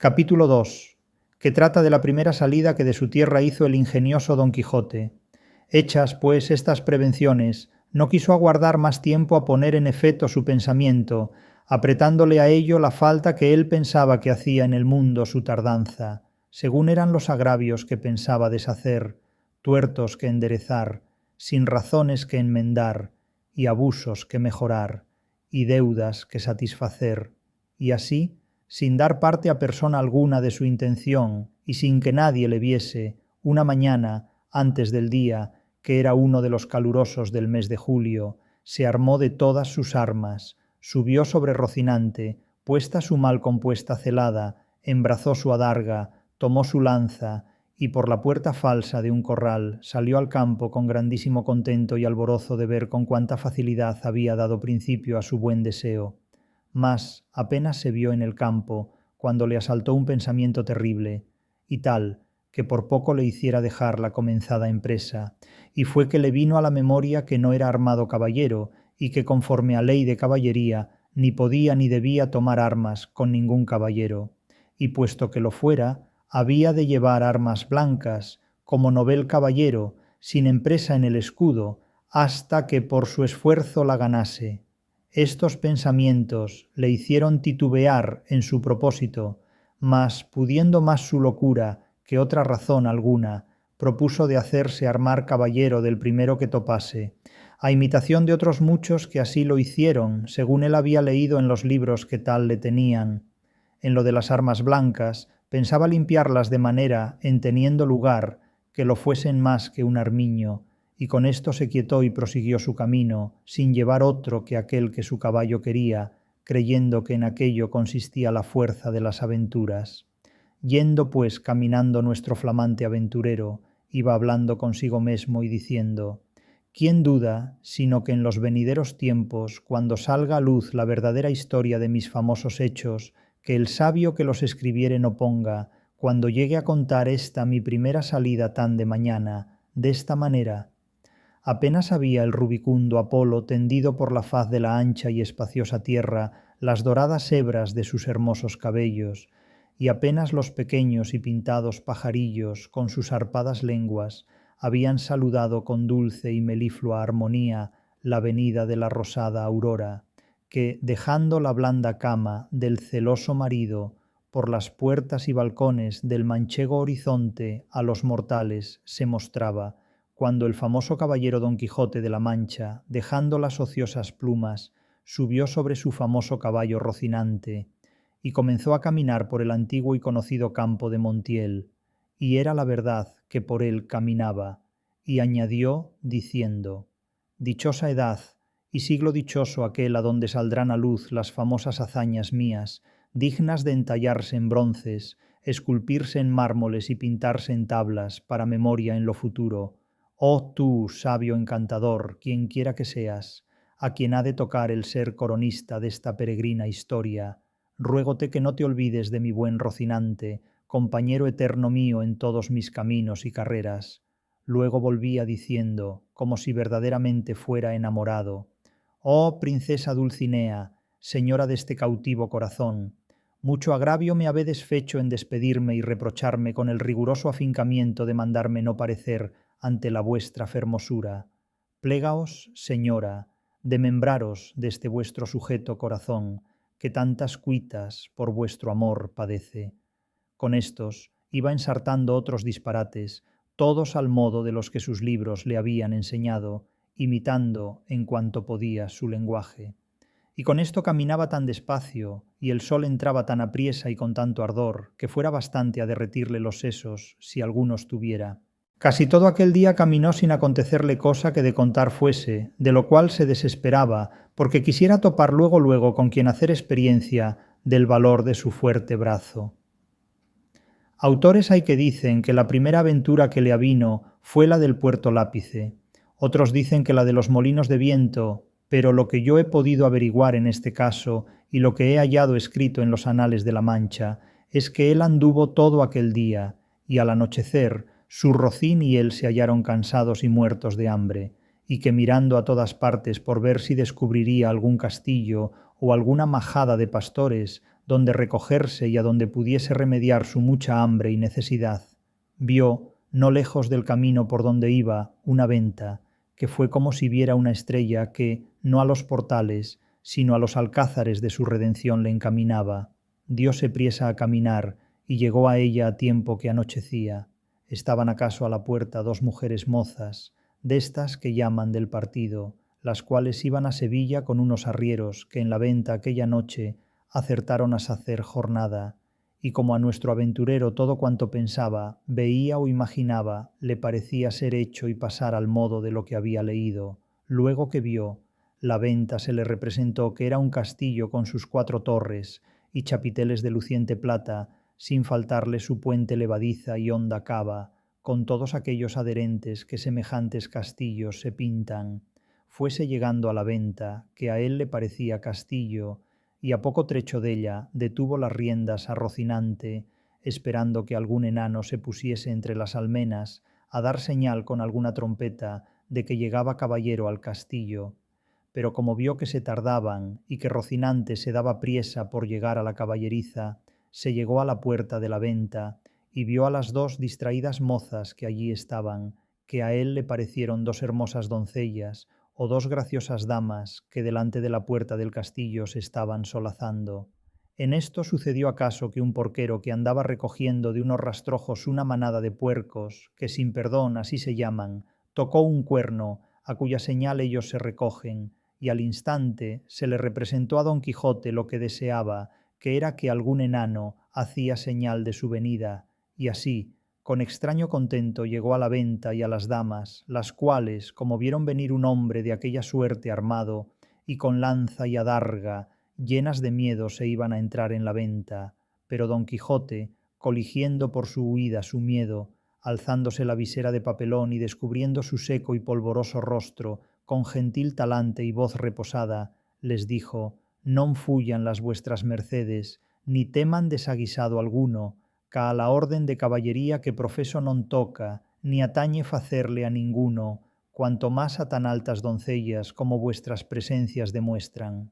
Capítulo 2, que trata de la primera salida que de su tierra hizo el ingenioso Don Quijote. Hechas, pues, estas prevenciones, no quiso aguardar más tiempo a poner en efecto su pensamiento, apretándole a ello la falta que él pensaba que hacía en el mundo su tardanza, según eran los agravios que pensaba deshacer, tuertos que enderezar, sin razones que enmendar, y abusos que mejorar, y deudas que satisfacer, y así, sin dar parte a persona alguna de su intención, y sin que nadie le viese, una mañana, antes del día, que era uno de los calurosos del mes de julio, se armó de todas sus armas, subió sobre Rocinante, puesta su mal compuesta celada, embrazó su adarga, tomó su lanza, y por la puerta falsa de un corral salió al campo con grandísimo contento y alborozo de ver con cuánta facilidad había dado principio a su buen deseo. Mas apenas se vio en el campo, cuando le asaltó un pensamiento terrible, y tal, que por poco le hiciera dejar la comenzada empresa, y fue que le vino a la memoria que no era armado caballero, y que conforme a ley de caballería, ni podía ni debía tomar armas con ningún caballero, y puesto que lo fuera, había de llevar armas blancas, como novel caballero, sin empresa en el escudo, hasta que por su esfuerzo la ganase. Estos pensamientos le hicieron titubear en su propósito, mas pudiendo más su locura que otra razón alguna, propuso de hacerse armar caballero del primero que topase, a imitación de otros muchos que así lo hicieron, según él había leído en los libros que tal le tenían. En lo de las armas blancas, pensaba limpiarlas de manera, en teniendo lugar, que lo fuesen más que un armiño, y con esto se quietó y prosiguió su camino, sin llevar otro que aquel que su caballo quería, creyendo que en aquello consistía la fuerza de las aventuras. Yendo pues caminando nuestro flamante aventurero, iba hablando consigo mesmo y diciendo: ¿quién duda, sino que en los venideros tiempos, cuando salga a luz la verdadera historia de mis famosos hechos, que el sabio que los escribiere no ponga, cuando llegue a contar esta mi primera salida tan de mañana, de esta manera? Apenas había el rubicundo Apolo tendido por la faz de la ancha y espaciosa tierra las doradas hebras de sus hermosos cabellos, y apenas los pequeños y pintados pajarillos con sus arpadas lenguas habían saludado con dulce y meliflua armonía la venida de la rosada aurora, que, dejando la blanda cama del celoso marido, por las puertas y balcones del manchego horizonte a los mortales se mostraba, cuando el famoso caballero Don Quijote de la Mancha, dejando las ociosas plumas, subió sobre su famoso caballo Rocinante, y comenzó a caminar por el antiguo y conocido campo de Montiel, y era la verdad que por él caminaba, y añadió diciendo: dichosa edad y siglo dichoso aquel adonde saldrán a luz las famosas hazañas mías, dignas de entallarse en bronces, esculpirse en mármoles y pintarse en tablas para memoria en lo futuro. Oh tú, sabio encantador, quien quiera que seas, a quien ha de tocar el ser coronista de esta peregrina historia, ruégote que no te olvides de mi buen Rocinante, compañero eterno mío en todos mis caminos y carreras. Luego volvía diciendo, como si verdaderamente fuera enamorado: oh princesa Dulcinea, señora deste cautivo corazón, mucho agravio me habedes fecho en despedirme y reprocharme con el riguroso afincamiento de mandarme no parecer ante la vuestra fermosura. Plégaos, señora, de membraros deste vuestro sujeto corazón, que tantas cuitas por vuestro amor padece. Con estos iba ensartando otros disparates, todos al modo de los que sus libros le habían enseñado, imitando en cuanto podía su lenguaje. Y con esto caminaba tan despacio, y el sol entraba tan apriesa y con tanto ardor, que fuera bastante a derretirle los sesos, si algunos tuviera. Casi todo aquel día caminó sin acontecerle cosa que de contar fuese, de lo cual se desesperaba, porque quisiera topar luego con quien hacer experiencia del valor de su fuerte brazo. Autores hay que dicen que la primera aventura que le avino fue la del Puerto Lápice, otros dicen que la de los molinos de viento, pero lo que yo he podido averiguar en este caso y lo que he hallado escrito en los anales de la Mancha es que él anduvo todo aquel día, y al anochecer su rocín y él se hallaron cansados y muertos de hambre, y que mirando a todas partes por ver si descubriría algún castillo o alguna majada de pastores donde recogerse y a donde pudiese remediar su mucha hambre y necesidad. Vio, no lejos del camino por donde iba, una venta, que fue como si viera una estrella que, no a los portales, sino a los alcázares de su redención le encaminaba. Dióse priesa a caminar, y llegó a ella a tiempo que anochecía. Estaban acaso a la puerta dos mujeres mozas, destas que llaman del partido, las cuales iban a Sevilla con unos arrieros que en la venta aquella noche acertaron a sacer jornada, y como a nuestro aventurero todo cuanto pensaba, veía o imaginaba, le parecía ser hecho y pasar al modo de lo que había leído. Luego que vio, la venta se le representó que era un castillo con sus 4 torres y chapiteles de luciente plata, sin faltarle su puente levadiza y honda cava, con todos aquellos adherentes que semejantes castillos se pintan. Fuese llegando a la venta, que a él le parecía castillo, y a poco trecho della detuvo las riendas a Rocinante, esperando que algún enano se pusiese entre las almenas a dar señal con alguna trompeta de que llegaba caballero al castillo. Pero como vio que se tardaban y que Rocinante se daba priesa por llegar a la caballeriza, se llegó a la puerta de la venta y vio a las 2 distraídas mozas que allí estaban, que a él le parecieron 2 hermosas doncellas o 2 graciosas damas que delante de la puerta del castillo se estaban solazando. En esto sucedió acaso que un porquero que andaba recogiendo de unos rastrojos una manada de puercos, que sin perdón así se llaman, tocó un cuerno, a cuya señal ellos se recogen, y al instante se le representó a Don Quijote lo que deseaba, que era que algún enano hacía señal de su venida, y así, con extraño contento llegó a la venta y a las damas, las cuales, como vieron venir un hombre de aquella suerte armado, y con lanza y adarga, llenas de miedo se iban a entrar en la venta, pero Don Quijote, coligiendo por su huida su miedo, alzándose la visera de papelón y descubriendo su seco y polvoroso rostro, con gentil talante y voz reposada, les dijo: «Non fuyan las vuestras mercedes, ni teman desaguisado alguno, ca a la orden de caballería que profeso non toca, ni atañe facerle a ninguno, cuanto más a tan altas doncellas como vuestras presencias demuestran».